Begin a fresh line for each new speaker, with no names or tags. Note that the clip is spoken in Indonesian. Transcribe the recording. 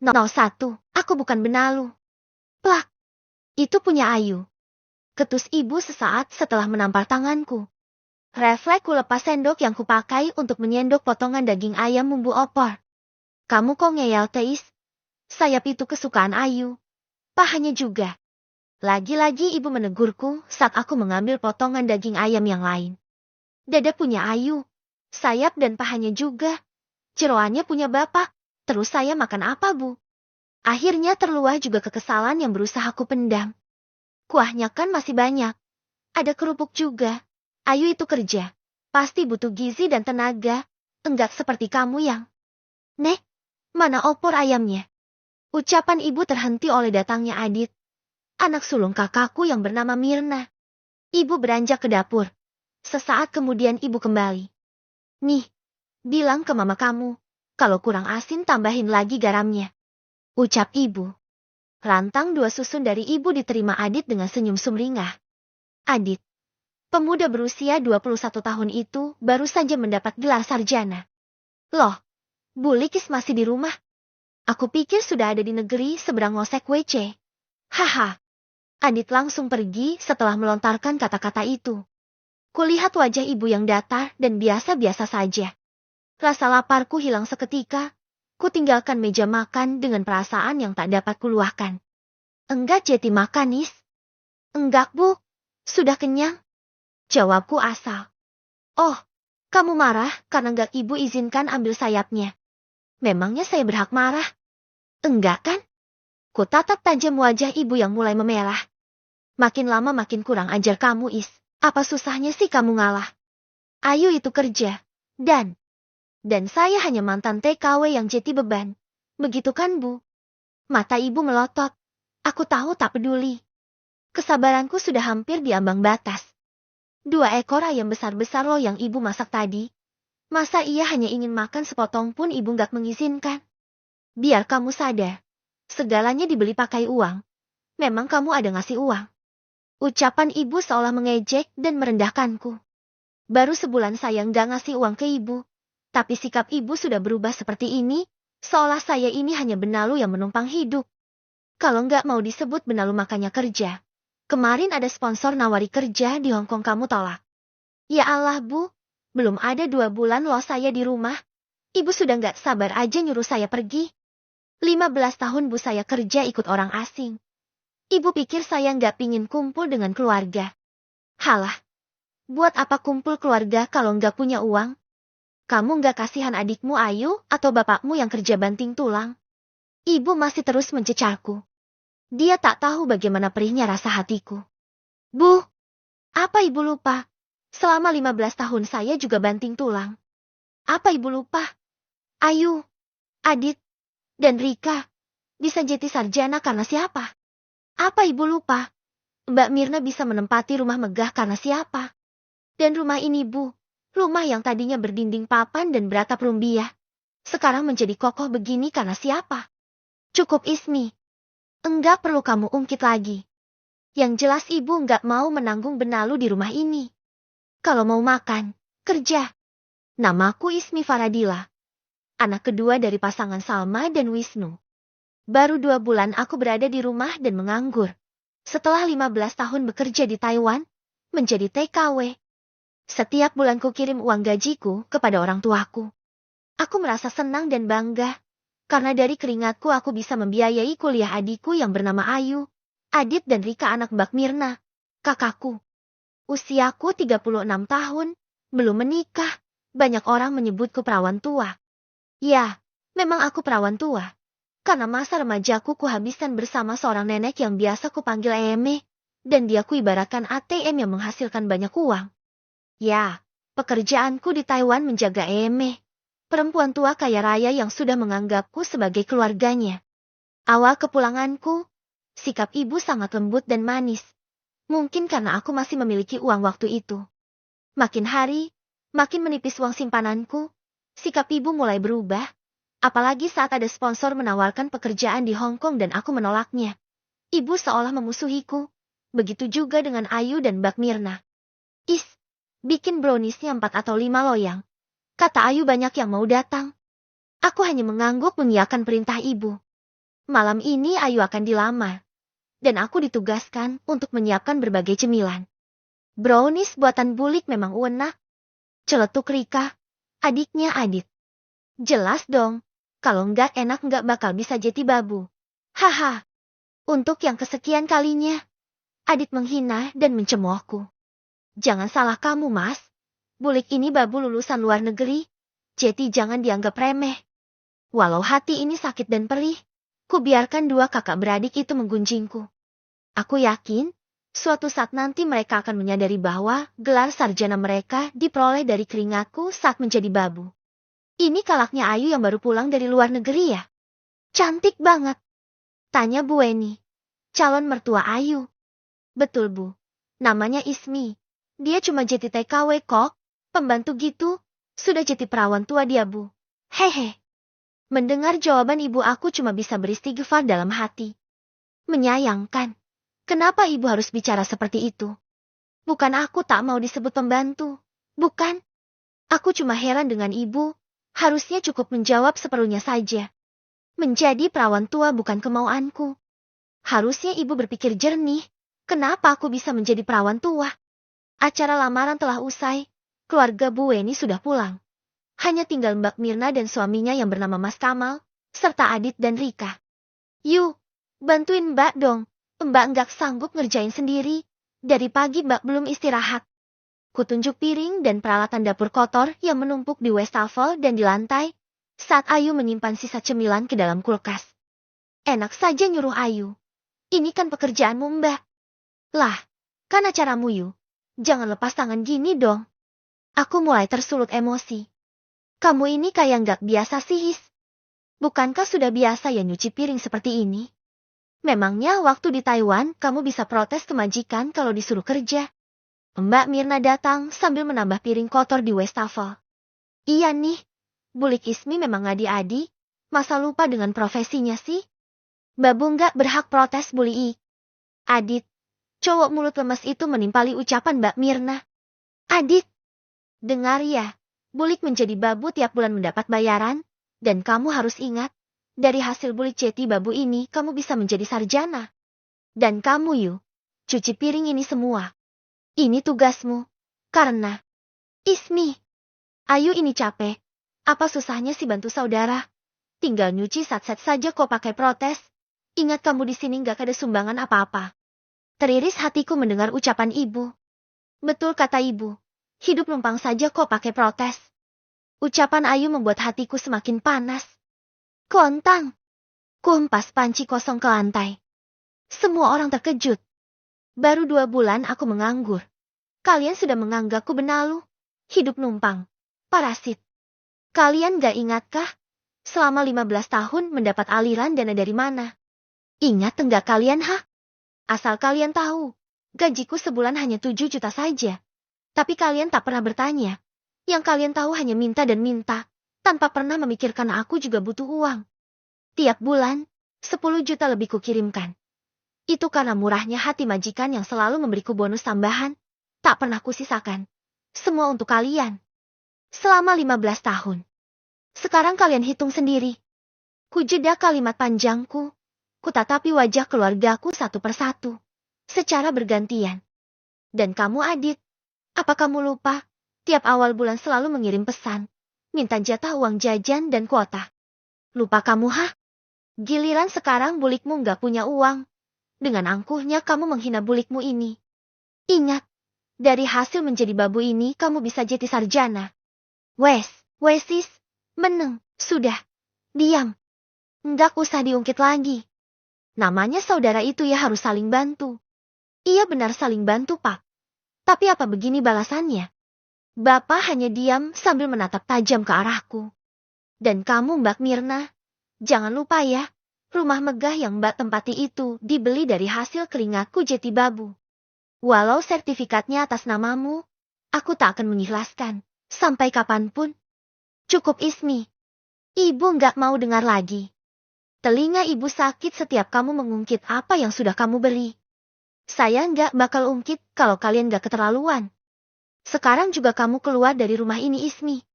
01, aku bukan benalu. Plak, itu punya Ayu. Ketus ibu sesaat setelah menampar tanganku. Refleksku lepas sendok yang kupakai untuk menyendok potongan daging ayam bumbu opor. Kamu kok ngeyel teis? Sayap itu kesukaan Ayu. Pahanya juga. Lagi-lagi ibu menegurku saat aku mengambil potongan daging ayam yang lain. Dada punya Ayu. Sayap dan pahanya juga. Jeroannya punya bapak. Terus saya makan apa, Bu? Akhirnya terluah juga kekesalan yang berusaha aku pendam. Kuahnya kan masih banyak. Ada kerupuk juga. Ayu itu kerja. Pasti butuh gizi dan tenaga. Enggak seperti kamu yang... Nek, mana opor ayamnya? Ucapan ibu terhenti oleh datangnya Adit. Anak sulung kakakku yang bernama Mirna. Ibu beranjak ke dapur. Sesaat kemudian ibu kembali. Nih, bilang ke mama kamu. Kalau kurang asin tambahin lagi garamnya. Ucap ibu. Rantang 2 susun dari ibu diterima Adit dengan senyum sumringah. Adit. Pemuda berusia 21 tahun itu baru saja mendapat gelar sarjana. Loh, Bu Likis masih di rumah? Aku pikir sudah ada di negeri seberang ngosek WC. Haha. Adit langsung pergi setelah melontarkan kata-kata itu. Kulihat wajah ibu yang datar dan biasa-biasa saja. Rasa laparku hilang seketika. Kutinggalkan meja makan dengan perasaan yang tak dapat kuluahkan. Enggak Jeti makan, Nis. Enggak, Bu. Sudah kenyang. Jawabku asal. Oh, kamu marah karena enggak ibu izinkan ambil sayapnya. Memangnya saya berhak marah? Enggak kan? Ku tatap tajam wajah ibu yang mulai memerah. Makin lama makin kurang ajar kamu, Is. Apa susahnya sih kamu ngalah? Ayu itu kerja. Dan saya hanya mantan TKW yang jadi beban. Begitu kan, Bu? Mata ibu melotot. Aku tahu tak peduli. Kesabaranku sudah hampir di ambang batas. 2 ekor ayam besar-besar loh yang ibu masak tadi. Masa ia hanya ingin makan sepotong pun ibu nggak mengizinkan? Biar kamu sadar. Segalanya dibeli pakai uang. Memang kamu ada ngasih uang? Ucapan ibu seolah mengejek dan merendahkanku. Baru sebulan saya nggak ngasih uang ke ibu. Tapi sikap ibu sudah berubah seperti ini. Seolah saya ini hanya benalu yang menumpang hidup. Kalau nggak mau disebut benalu makanya kerja. Kemarin ada sponsor nawari kerja di Hong Kong kamu tolak. Ya Allah, Bu. Belum ada 2 bulan loh saya di rumah. Ibu sudah nggak sabar aja nyuruh saya pergi. 15 tahun Bu saya kerja ikut orang asing. Ibu pikir saya nggak pingin kumpul dengan keluarga. Halah. Buat apa kumpul keluarga kalau nggak punya uang? Kamu nggak kasihan adikmu Ayu atau bapakmu yang kerja banting tulang? Ibu masih terus mencecarku. Dia tak tahu bagaimana perihnya rasa hatiku. Bu, apa ibu lupa? Selama 15 tahun saya juga banting tulang. Apa ibu lupa? Ayu, Adit, dan Rika bisa jadi sarjana karena siapa? Apa ibu lupa? Mbak Mirna bisa menempati rumah megah karena siapa? Dan rumah ini, Bu, rumah yang tadinya berdinding papan dan beratap rumbia, sekarang menjadi kokoh begini karena siapa? Cukup Ismi. Enggak perlu kamu ungkit lagi. Yang jelas ibu enggak mau menanggung benalu di rumah ini. Kalau mau makan, kerja. Namaku Ismi Faradila. Anak kedua dari pasangan Salma dan Wisnu. Baru 2 bulan aku berada di rumah dan menganggur. Setelah 15 tahun bekerja di Taiwan, menjadi TKW. Setiap bulan ku kirim uang gajiku kepada orang tuaku. Aku merasa senang dan bangga. Karena dari keringatku aku bisa membiayai kuliah adikku yang bernama Ayu, Adit dan Rika anak Mbak Mirna, kakakku. Usiaku 36 tahun, belum menikah. Banyak orang menyebutku perawan tua. Ya, memang aku perawan tua. Karena masa remajaku kuhabiskan bersama seorang nenek yang biasa kupanggil Eme, dan dia kuibaratkan ATM yang menghasilkan banyak uang. Ya, pekerjaanku di Taiwan menjaga Eme. Perempuan tua kaya raya yang sudah menganggapku sebagai keluarganya. Awal kepulanganku, sikap ibu sangat lembut dan manis. Mungkin karena aku masih memiliki uang waktu itu. Makin hari, makin menipis uang simpananku. Sikap ibu mulai berubah. Apalagi saat ada sponsor menawarkan pekerjaan di Hong Kong dan aku menolaknya. Ibu seolah memusuhiku. Begitu juga dengan Ayu dan Mbak Mirna. Is, bikin browniesnya 4 atau 5 loyang. Kata Ayu banyak yang mau datang. Aku hanya mengangguk mengiyakan perintah ibu. Malam ini Ayu akan dilamar, dan aku ditugaskan untuk menyiapkan berbagai cemilan. Brownies buatan Bulik memang enak. Celetuk Rika, adiknya Adit. Jelas dong, kalau nggak enak nggak bakal bisa jadi babu. Haha, untuk yang kesekian kalinya, Adit menghina dan mencemoohku. Jangan salah kamu, Mas. Bulik ini babu lulusan luar negeri, jadi jangan dianggap remeh. Walau hati ini sakit dan perih, ku biarkan dua kakak beradik itu menggunjingku. Aku yakin, suatu saat nanti mereka akan menyadari bahwa gelar sarjana mereka diperoleh dari keringatku saat menjadi babu. Ini kalaknya Ayu yang baru pulang dari luar negeri ya? Cantik banget. Tanya Bu Weni, calon mertua Ayu. Betul Bu, namanya Ismi. Dia cuma jadi TKW kok, pembantu gitu. Sudah jadi perawan tua dia Bu. Hehe. Mendengar jawaban ibu aku cuma bisa beristighfar dalam hati. Menyayangkan. Kenapa ibu harus bicara seperti itu? Bukan aku tak mau disebut pembantu. Bukan. Aku cuma heran dengan ibu. Harusnya cukup menjawab seperlunya saja. Menjadi perawan tua bukan kemauanku. Harusnya ibu berpikir jernih. Kenapa aku bisa menjadi perawan tua? Acara lamaran telah usai. Keluarga Bu Weni sudah pulang. Hanya tinggal Mbak Mirna dan suaminya yang bernama Mas Kamal, serta Adit dan Rika. Yuk, bantuin Mbak dong. Mbak nggak sanggup ngerjain sendiri. Dari pagi Mbak belum istirahat. Kutunjuk piring dan peralatan dapur kotor yang menumpuk di wastafel dan di lantai, saat Ayu menyimpan sisa cemilan ke dalam kulkas. Enak saja nyuruh Ayu. Ini kan pekerjaanmu Mbak. Lah, kan acaramu Yu. Jangan lepas tangan gini dong. Aku mulai tersulut emosi. Kamu ini kayak nggak biasa sih, His. Bukankah sudah biasa ya nyuci piring seperti ini? Memangnya waktu di Taiwan kamu bisa protes ke majikan kalau disuruh kerja? Mbak Mirna datang sambil menambah piring kotor di wastafel. Iya nih, Bulik Ismi memang ngadi-adi. Masa lupa dengan profesinya sih? Babu nggak berhak protes Buli. Adit, cowok mulut lemes itu menimpali ucapan Mbak Mirna. Adit, dengar ya. Bulik menjadi babu tiap bulan mendapat bayaran, dan kamu harus ingat, dari hasil bulik ceti babu ini kamu bisa menjadi sarjana. Dan kamu Yu, cuci piring ini semua. Ini tugasmu, karena Ismi, Ayu ini capek. Apa susahnya sih bantu saudara? Tinggal nyuci sat-sat saja kok pakai protes. Ingat kamu di sini gak ada sumbangan apa-apa. Teriris hatiku mendengar ucapan ibu. Betul kata ibu. Hidup numpang saja kok pakai protes. Ucapan Ayu membuat hatiku semakin panas. Kontang. Kuhempas panci kosong ke lantai. Semua orang terkejut. Baru 2 bulan aku menganggur. Kalian sudah menganggapku benalu. Hidup numpang. Parasit. Kalian gak ingatkah? Selama 15 tahun mendapat aliran dana dari mana? Ingat enggak kalian Asal kalian tahu. Gajiku sebulan hanya 7 juta saja. Tapi kalian tak pernah bertanya. Yang kalian tahu hanya minta dan minta, tanpa pernah memikirkan aku juga butuh uang. Tiap bulan, 10 juta lebih kukirimkan. Itu karena murahnya hati majikan yang selalu memberiku bonus tambahan. Tak pernah kusisakan. Semua untuk kalian. Selama 15 tahun. Sekarang kalian hitung sendiri. Kujeda kalimat panjangku. Kutatapi wajah keluargaku satu persatu. Secara bergantian. Dan kamu Adit. Apa kamu lupa? Tiap awal bulan selalu mengirim pesan. Minta jatah uang jajan dan kuota. Lupa kamu Giliran sekarang bulikmu nggak punya uang. Dengan angkuhnya kamu menghina bulikmu ini. Ingat. Dari hasil menjadi babu ini kamu bisa jadi sarjana. Wesis. Meneng. Sudah. Diam. Nggak usah diungkit lagi. Namanya saudara itu ya harus saling bantu. Iya benar saling bantu Pak. Tapi apa begini balasannya? Bapak hanya diam sambil menatap tajam ke arahku. Dan kamu Mbak Mirna, jangan lupa ya, rumah megah yang Mbak tempati itu dibeli dari hasil keringatku jeti babu. Walau sertifikatnya atas namamu, aku tak akan mengikhlaskan, sampai kapanpun. Cukup Ismi. Ibu nggak mau dengar lagi. Telinga ibu sakit setiap kamu mengungkit apa yang sudah kamu beri. Saya nggak bakal ungkit kalau kalian nggak keterlaluan. Sekarang juga kamu keluar dari rumah ini Ismi.